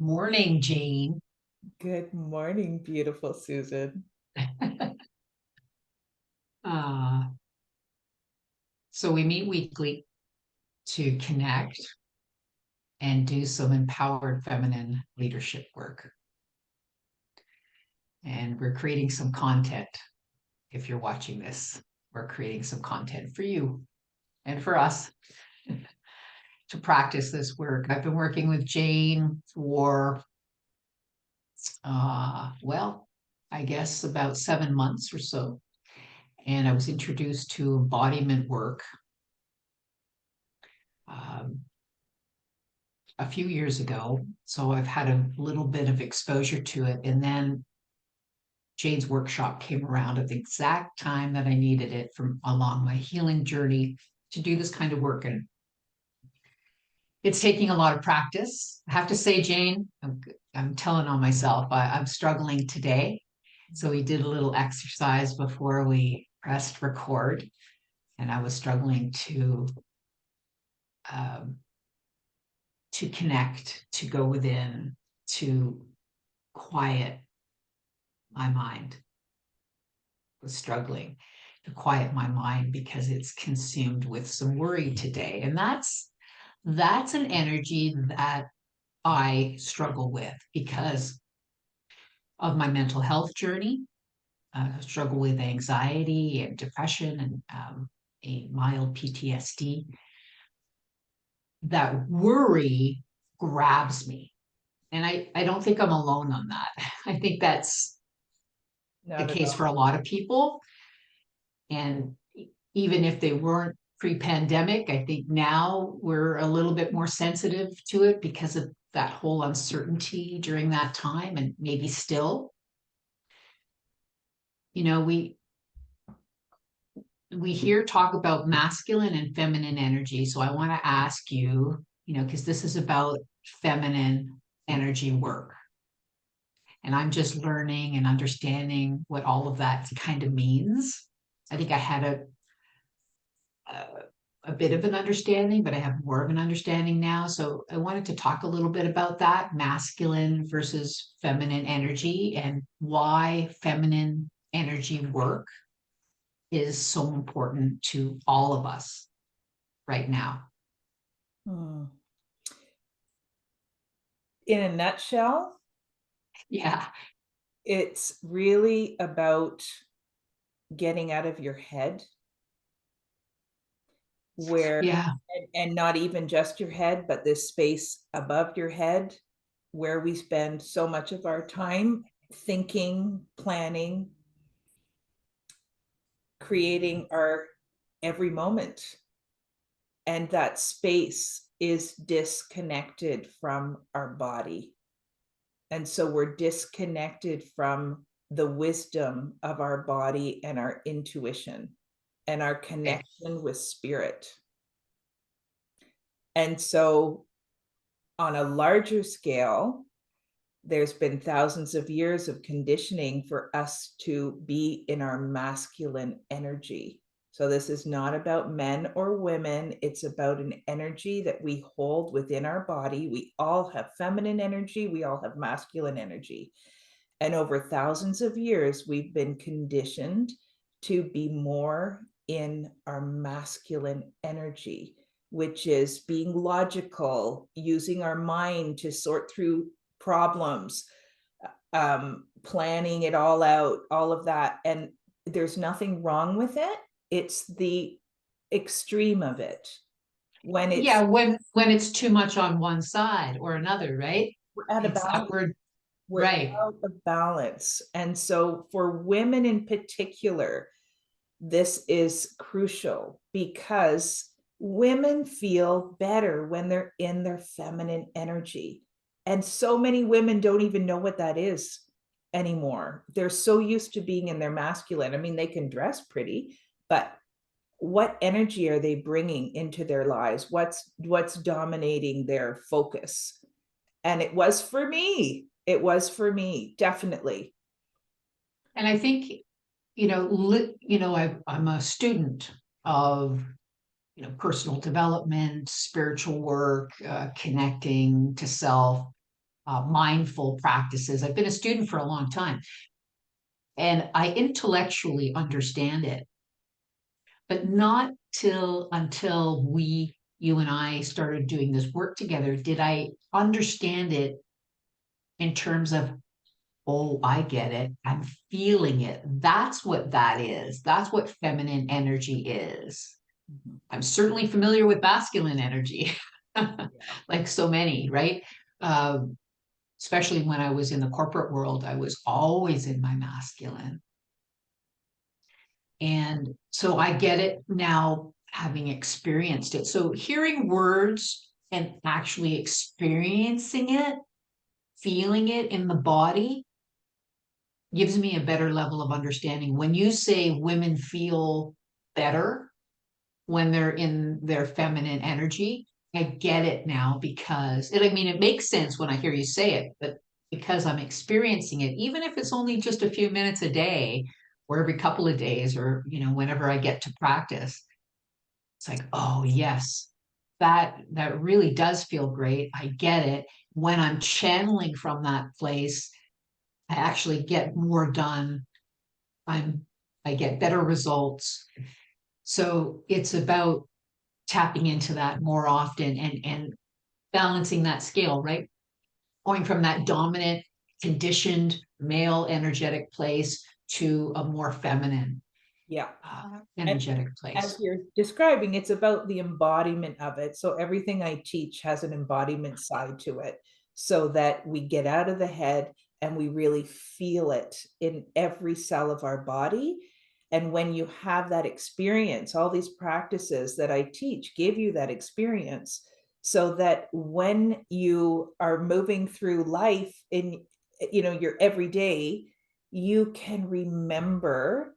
Good morning, Jane. Good morning, beautiful Susan. Uh, so we meet weekly to connect and do some empowered feminine leadership work. And we're creating some content. If you're watching this, we're creating some content for you and for us to practice this work. I've been working with Jane for, well, I guess about 7 months or so. And I was introduced to embodiment work um, a few years ago. So I've had a little bit of exposure to it. And then Jane's workshop came around at the exact time that I needed it from along my healing journey to do this kind of work. And it's taking a lot of practice. I have to say, Jane, I'm telling on myself, I'm struggling today. So we did a little exercise before we pressed record, and I was struggling um, to connect, to go within, to quiet my mind. Was struggling to quiet my mind because it's consumed with some worry today. And that's an energy that I struggle with because of my mental health journey. I struggle with anxiety and depression and a mild PTSD. That worry grabs me. And I don't think I'm alone on that. I think that's the Not at case for a all. lot of people. And even if they weren't pre-pandemic, I think now we're a little bit more sensitive to it because of that whole uncertainty during that time, and maybe still. You know, we hear talk about masculine and feminine energy. So I want to ask you, because this is about feminine energy work. And I'm just learning and understanding what all of that kind of means. I think I had a, a bit of an understanding, but I have more of an understanding now. So I wanted to talk a little bit about that masculine versus feminine energy and why feminine energy work is so important to all of us right now. Hmm. In a nutshell, Yeah. it's really about getting out of your head where Yeah. and not even just your head, but this space above your head where we spend so much of our time thinking, planning, creating our every moment. And that space is disconnected from our body. And so we're disconnected from the wisdom of our body and our intuition and our Okay. connection with spirit. And so, on a larger scale, there's been thousands of years of conditioning for us to be in our masculine energy. So, this is not about men or women. It's about an energy that we hold within our body. We all have feminine energy, we all have masculine energy. And over thousands of years, we've been conditioned to be more in our masculine energy, which is being logical, using our mind to sort through problems, planning it all out, all of that. And there's nothing wrong with it. It's the extreme of it when Yeah, it's when it's too much on one side or another, right? at a It's balance. upward, We're right. out of balance. And so, for women in particular, this is crucial because women feel better when they're in their feminine energy. And so many women don't even know what that is anymore. They're so used to being in their masculine. I mean, they can dress pretty, but what energy are they bringing into their lives? What's dominating their focus? And it was for me. It was for me, definitely. And I think, I'm a student of, personal development, spiritual work, connecting to self. mindful practices. I've been a student for a long time, and I intellectually understand it, but not till until you and I started doing this work together, did I understand it in terms of, oh, I get it. I'm feeling it. That's what that is. That's what feminine energy is. Mhm. I'm certainly familiar with masculine energy, Yeah. like so many, right? Um, Especially when I was in the corporate world, I was always in my masculine. And so I get it now, having experienced it. So hearing words and actually experiencing it, feeling it in the body, gives me a better level of understanding. When you say women feel better when they're in their feminine energy, I get it now, because I mean, it makes sense when I hear you say it, but because I'm experiencing it, even if it's only just a few minutes a day or every couple of days, or, whenever I get to practice, it's like, oh yes, that really does feel great. I get it. When I'm channeling from that place, I actually get more done. I'm I get better results. So it's about tapping into that more often, and balancing that scale, right? Going from that dominant, conditioned male energetic place to a more feminine Yeah. And energetic as place. you're describing, it's about the embodiment of it. So everything I teach has an embodiment side to it, so that we get out of the head and we really feel it in every cell of our body. And when you have that experience, all these practices that I teach give you that experience, so that when you are moving through life in, your everyday, you can remember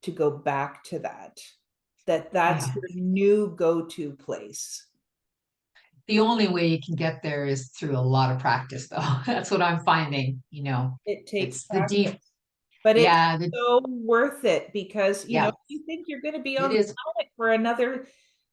to go back to that's Yeah. your new go-to place. The only way you can get there is through a lot of practice, though. That's what I'm finding. It takes It's the deep, practice, but it's yeah, so worth it, because yeah, you think you're going to be it on the is. planet for another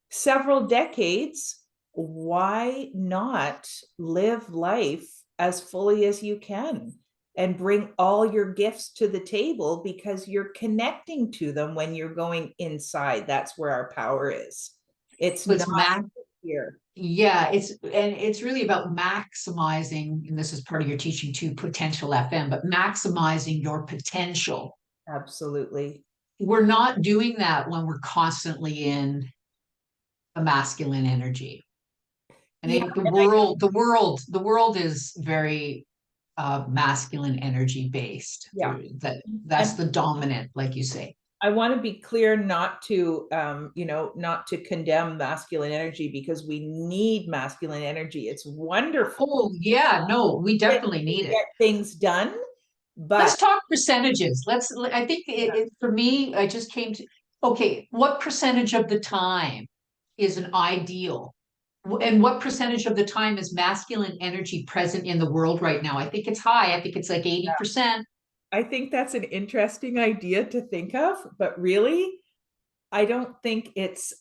several decades. Why not live life as fully as you can and bring all your gifts to the table, because you're connecting to them when you're going inside? That's where our power is. It's It's not max. here. Yeah, it's really about maximizing, and this is part of your teaching too, potential FM, but maximizing your potential. Absolutely. We're not doing that when we're constantly in a masculine energy. I Yeah, think the world is very masculine energy based. yeah. That's And the dominant, like you say. I want to be clear, not to not to condemn masculine energy, because we need masculine energy. It's wonderful Oh yeah, no, we to definitely need it. get things done, Let's but talk percentages. I think for me, I just came to, okay, what percentage of the time is an ideal? And what percentage of the time is masculine energy present in the world right now? I think it's high. I think it's like 80%. I think that's an interesting idea to think of, but really, I don't think it's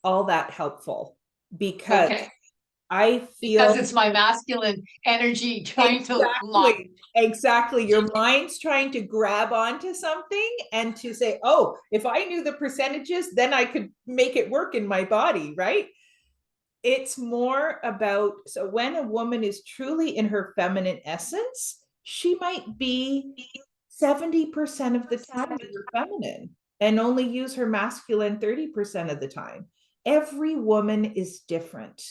all that helpful, because Okay. I Because feel it's my masculine energy trying to lock. exactly, exactly. Your mind's trying to grab onto something and to say, oh, if I knew the percentages, then I could make it work in my body, right? It's more about, so when a woman is truly in her feminine essence, she might be 70% of the time in her feminine and only use her masculine 30% of the time. Every woman is different.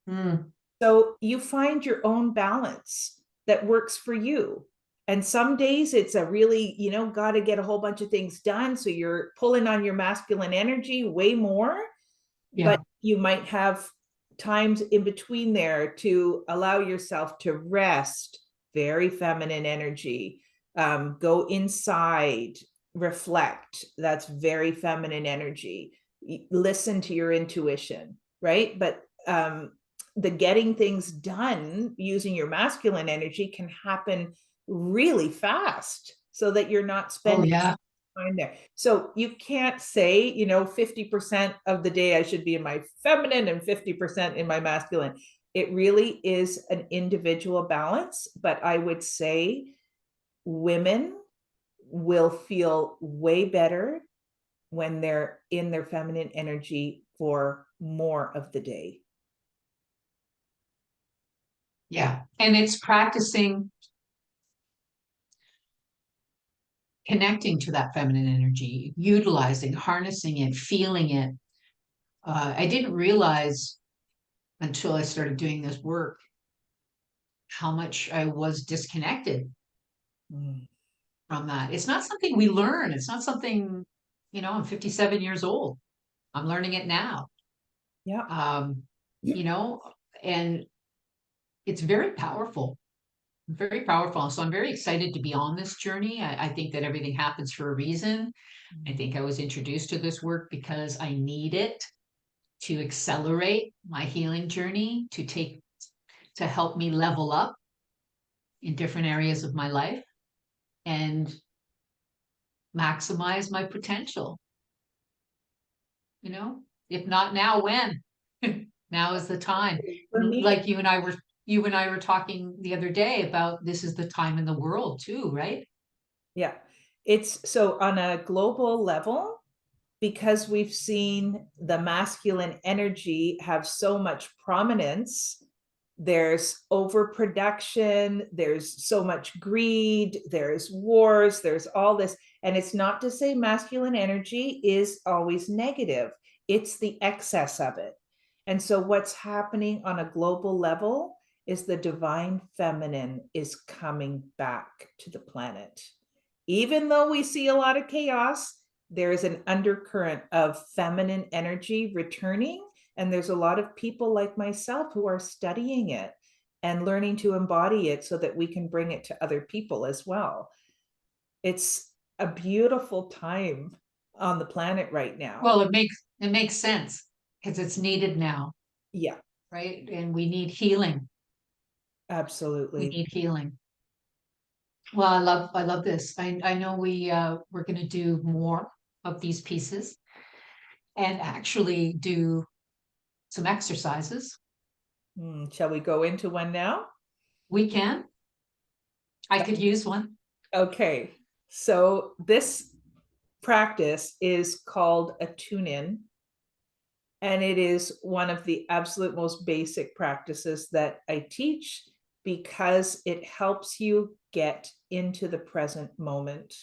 Hmm. So you find your own balance that works for you. And some days it's a really, got to get a whole bunch of things done. So you're pulling on your masculine energy way more, but Yeah. you might have times in between there to allow yourself to rest, very feminine energy. Go inside, reflect. That's very feminine energy. Listen to your intuition, right? But the getting things done using your masculine energy can happen really fast, so that you're not Oh spending yeah. time there. So you can't say, 50% of the day I should be in my feminine and 50% in my masculine. It really is an individual balance, but I would say women will feel way better when they're in their feminine energy for more of the day. Yeah. And it's practicing connecting to that feminine energy, utilizing, harnessing it, feeling it. I didn't realize until I started doing this work how much I was disconnected Mm. from that. It's not something we learn. It's not something, I'm 57 years old. I'm learning it now. Yeah. Um, you know, and it's very powerful, very powerful. So I'm very excited to be on this journey. I think that everything happens for a reason. I think I was introduced to this work because I need it to accelerate my healing journey, to help me level up in different areas of my life and maximize my potential. If not now, when? Now is the time. For me, Like you and I were talking the other day about this is the time in the world too, right? yeah. It's so on a global level, because we've seen the masculine energy have so much prominence, there's overproduction, there's so much greed, there's wars, there's all this. And it's not to say masculine energy is always negative, it's the excess of it. And so, what's happening on a global level is the divine feminine is coming back to the planet. Even though we see a lot of chaos, there is an undercurrent of feminine energy returning. And there's a lot of people like myself who are studying it and learning to embody it so that we can bring it to other people as well. It's a beautiful time on the planet right now. Well, it makes sense because it's needed now, Yeah, right? And we need healing. We absolutely. need healing. Well, I love this. I know we're going to do more of these pieces and actually do some exercises. Shall we go into one now? We can. I could use one. Okay. So this practice is called a tune in. And it is one of the absolute most basic practices that I teach because it helps you get into the present moment.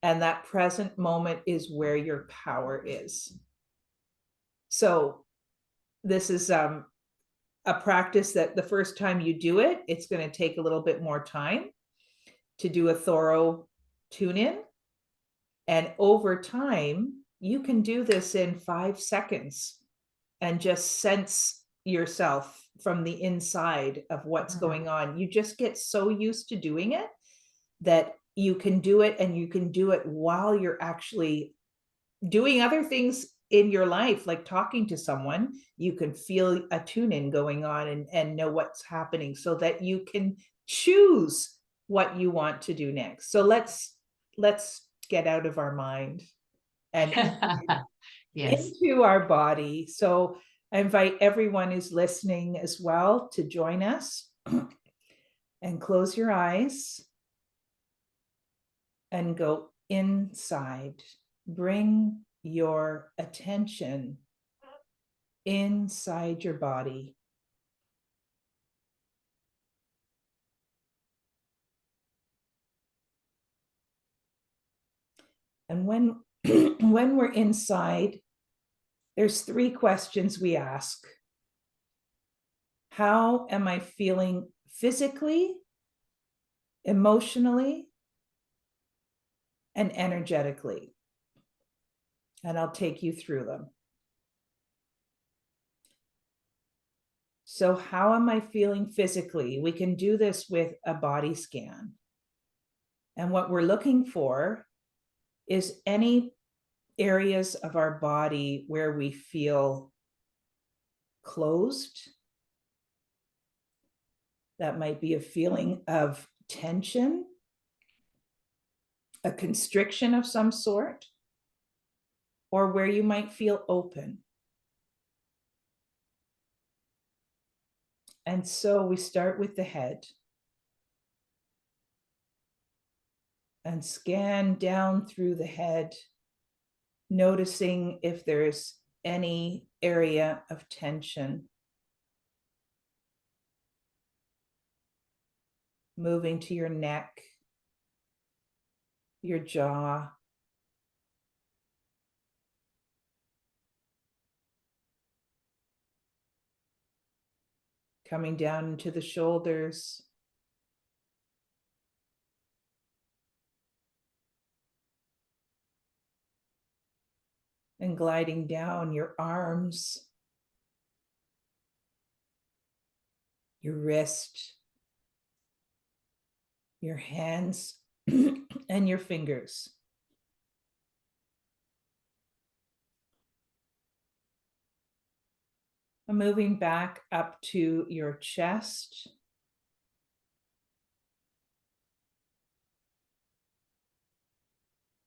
And that present moment is where your power is. So, this is a practice that the first time you do it, it's going to take a little bit more time to do a thorough tune in. And over time, you can do this in 5 seconds and just sense yourself from the inside of what's going on. You just get so used to doing it that you can do it, and you can do it while you're actually doing other things in your life, like talking to someone. You can feel a tune in going on, and know what's happening so that you can choose what you want to do next. So let's get out of our mind and Yes. into our body. So I invite everyone who's listening as well to join us and close your eyes and go inside. Bring your attention inside your body. And when when we're inside, there's 3 questions we ask. How am I feeling physically, emotionally, and energetically? And I'll take you through them. So, how am I feeling physically? We can do this with a body scan. And what we're looking for is any areas of our body where we feel closed. That might be a feeling of tension, a constriction of some sort, or where you might feel open. And so we start with the head and scan down through the head, noticing if there's any area of tension. Moving to your neck, your jaw, coming down into the shoulders, and gliding down your arms, your wrist, your hands, and your fingers. And moving back up to your chest,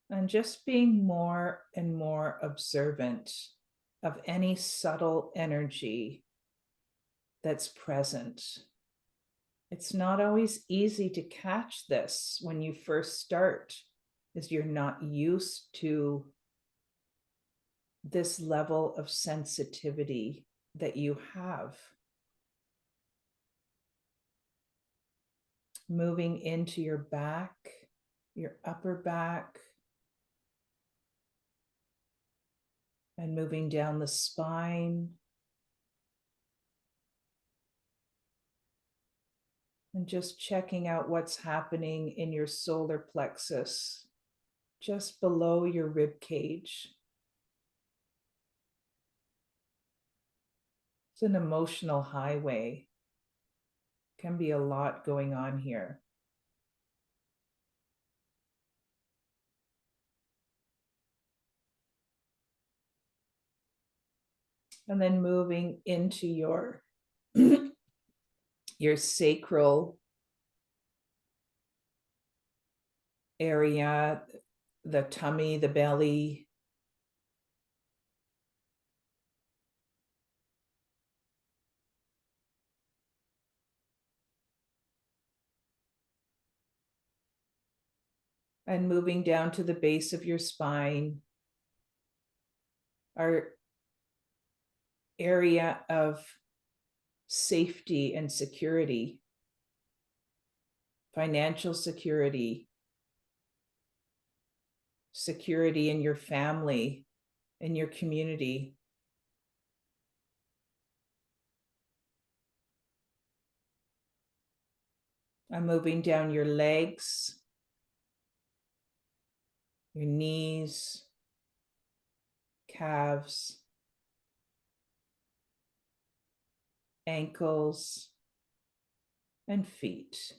and just being more and more observant of any subtle energy that's present. It's not always easy to catch this when you first start, as you're not used to this level of sensitivity that you have. Moving into your back, your upper back, and moving down the spine. And just checking out what's happening in your solar plexus, just below your rib cage. It's an emotional highway. Can be a lot going on here. And then moving into your sacral area, the tummy, the belly. And moving down to the base of your spine, our area of safety and security, financial security, security in your family, in your community. I'm moving down your legs, your knees, calves, ankles, and feet.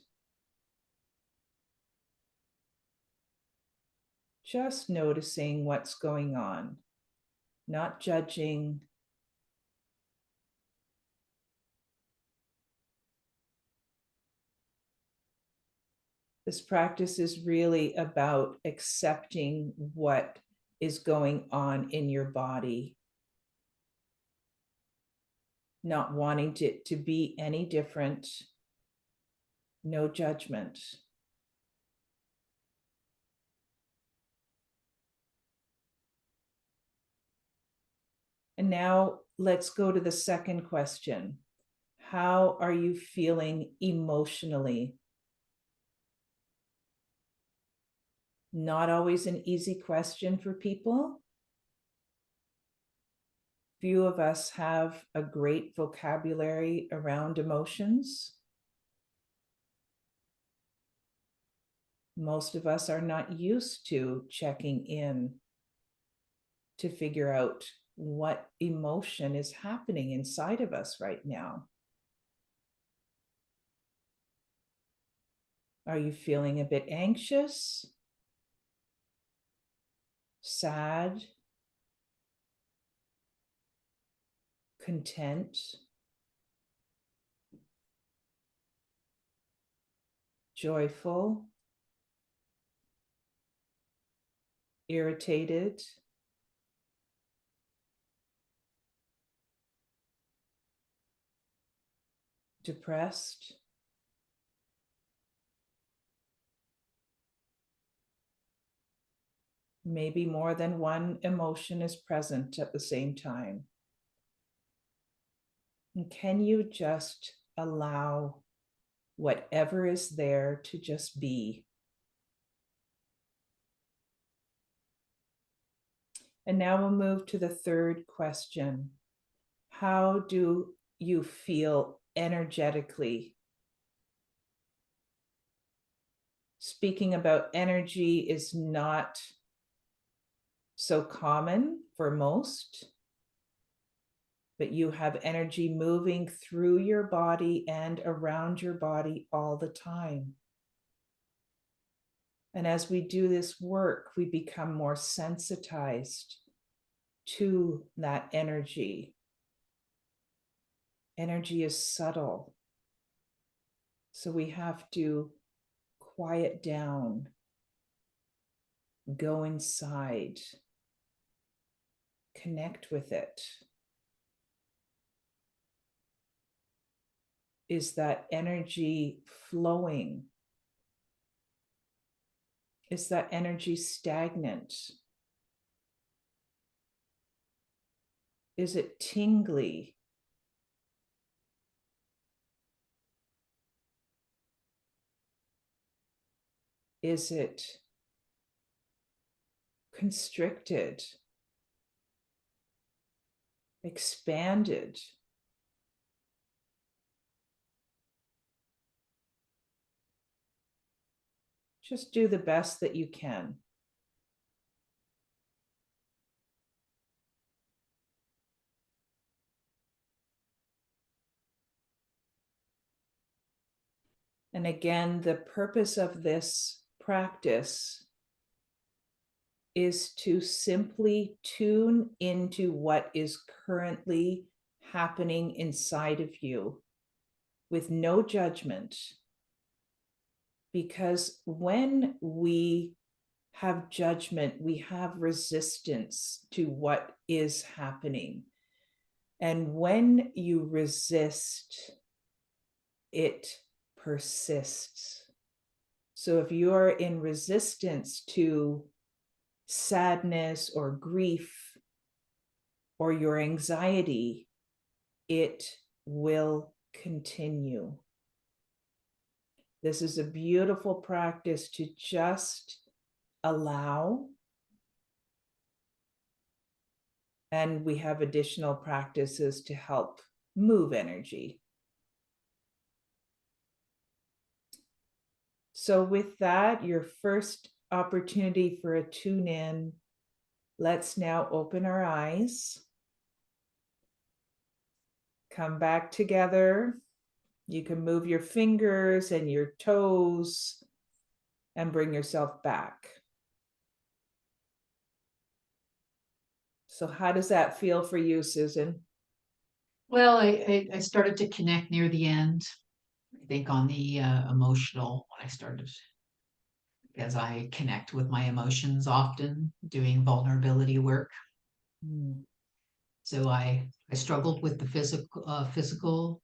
Just noticing what's going on, not judging. This practice is really about accepting what is going on in your body, not wanting it to be any different, no judgment. And now let's go to the second question. How are you feeling emotionally? Not always an easy question for people. Few of us have a great vocabulary around emotions. Most of us are not used to checking in to figure out what emotion is happening inside of us right now. Are you feeling a bit anxious? Sad? Content? Joyful? Irritated? depressed, maybe more than one emotion is present at the same time. And can you just allow whatever is there to just be? And now we'll move to the third question. How do you feel energetically? Speaking about energy is not so common for most, but you have energy moving through your body and around your body all the time. And as we do this work, we become more sensitized to that energy. Energy is subtle. So we have to quiet down, go inside, connect with it. Is that energy flowing? Is that energy stagnant? Is it tingly? Is it constricted, expanded? Just do the best that you can. And again, the purpose of this practice is to simply tune into what is currently happening inside of you with no judgment. Because when we have judgment, we have resistance to what is happening. And when you resist, it persists. So if you're in resistance to sadness or grief or your anxiety, it will continue. This is a beautiful practice to just allow. And we have additional practices to help move energy. So with that, your first opportunity for a tune in, let's now open our eyes. Come back together. You can move your fingers and your toes and bring yourself back. So how does that feel for you, Susan? Well, I started to connect near the end. I think on the emotional, when I started, as I connect with my emotions often, doing vulnerability work. So I struggled with the physical.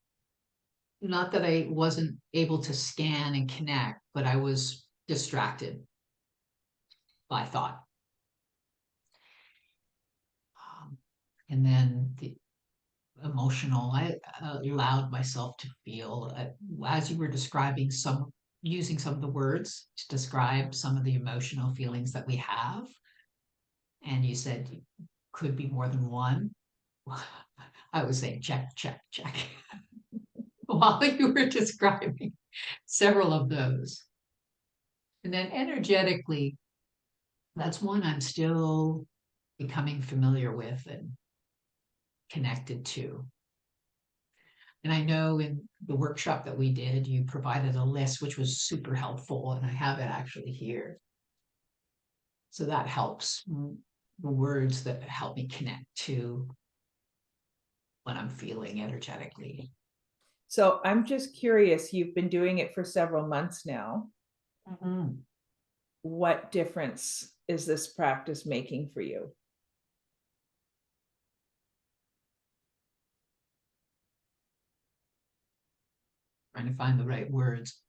Not that I wasn't able to scan and connect, but I was distracted by thought. And then the emotional, I allowed myself to feel, as you were describing using some of the words to describe some of the emotional feelings that we have. And you said could be more than one. I was saying check, check, check while you were describing several of those. And then energetically, that's one I'm still becoming familiar with and connected to. And I know in the workshop that we did, you provided a list, which was super helpful, and I have it actually here. So that helps, the words that help me connect to what I'm feeling energetically. So I'm just curious, you've been doing it for several months now. Mm-hmm. What difference is this practice making for you? trying to find the right words.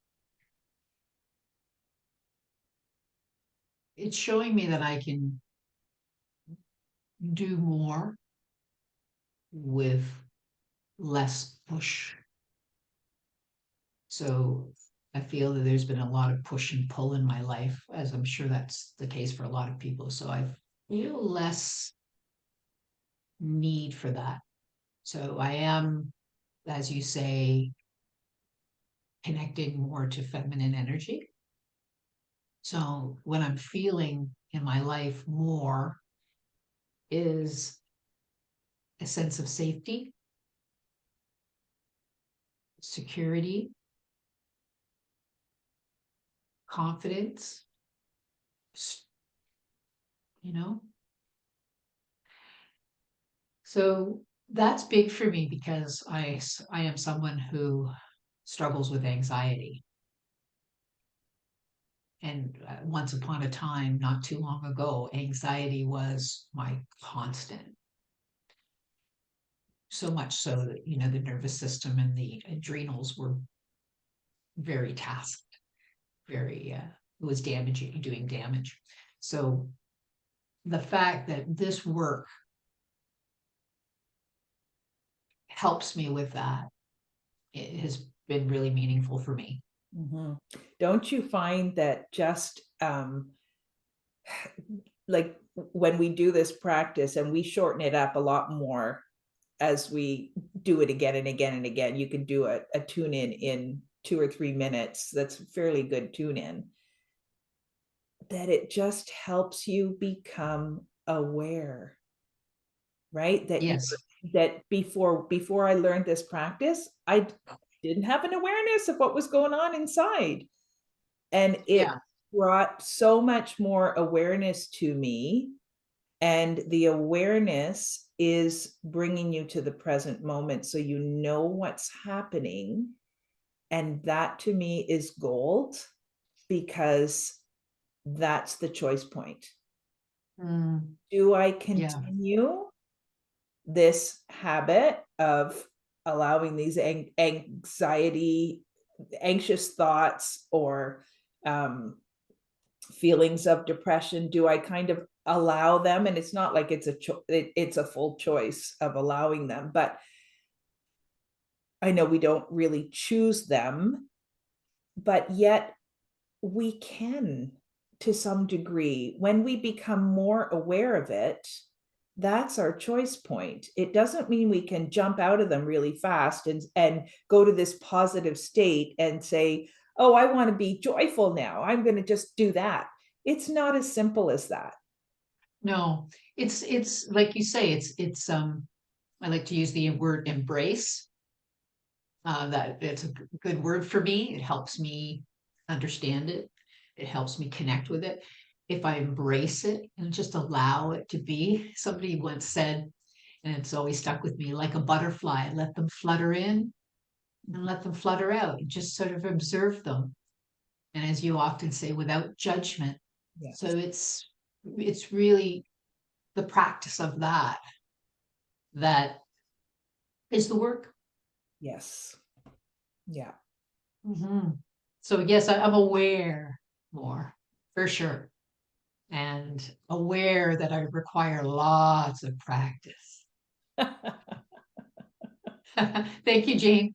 It's showing me that I can do more with less push. So I feel that there's been a lot of push and pull in my life, as I'm sure that's the case for a lot of people. So I feel less need for that. So I am, as you say, connecting more to feminine energy. So when I'm feeling in my life more is a sense of safety, security, confidence, you know? So that's big for me because I am someone who struggles with anxiety. And once upon a time, not too long ago, anxiety was my constant. So much so that, the nervous system and the adrenals were very tasked, very, it was damaging, doing damage. So the fact that this work helps me with that, it has been really meaningful for me. Mhm. Don't you find that just like when we do this practice and we shorten it up a lot more as we do it again and again and again, you can do a tune in 2 or 3 minutes. That's a fairly good tune in. That it just helps you become aware, right? Yes. That before I learned this practice, I didn't have an awareness of what was going on inside. And it Yeah. brought so much more awareness to me. And the awareness is bringing you to the present moment so you know what's happening. And that to me is gold because that's the choice point. Mm, Do I yeah. continue this habit of allowing these anxiety, anxious thoughts, or feelings of depression? Do I kind of allow them? And it's not like it's a full choice of allowing them, but I know we don't really choose them, but yet we can to some degree. When we become more aware of it, that's our choice point. It doesn't mean we can jump out of them really fast and go to this positive state and say, oh, I want to be joyful now, I'm going to just do that. It's not as simple as that. No, it's like you say, I like to use the word embrace. That it's a good word for me. It helps me understand it. It helps me connect with it. If I embrace it and just allow it to be, somebody once said, and it's always stuck with me, like a butterfly, let them flutter in and let them flutter out. Just sort of observe them. And as you often say, without judgment. So Yes. it's really the practice of that is the work. Yes. Yeah. Mhm. So yes, I'm aware more, for sure, and aware that I require lots of practice. Thank you, Jane.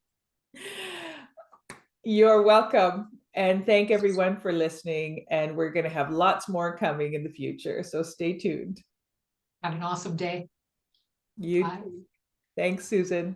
You're welcome. And thank everyone for listening. And we're going to have lots more coming in the future. So stay tuned. Have an awesome day. You Bye. too. Thanks, Susan.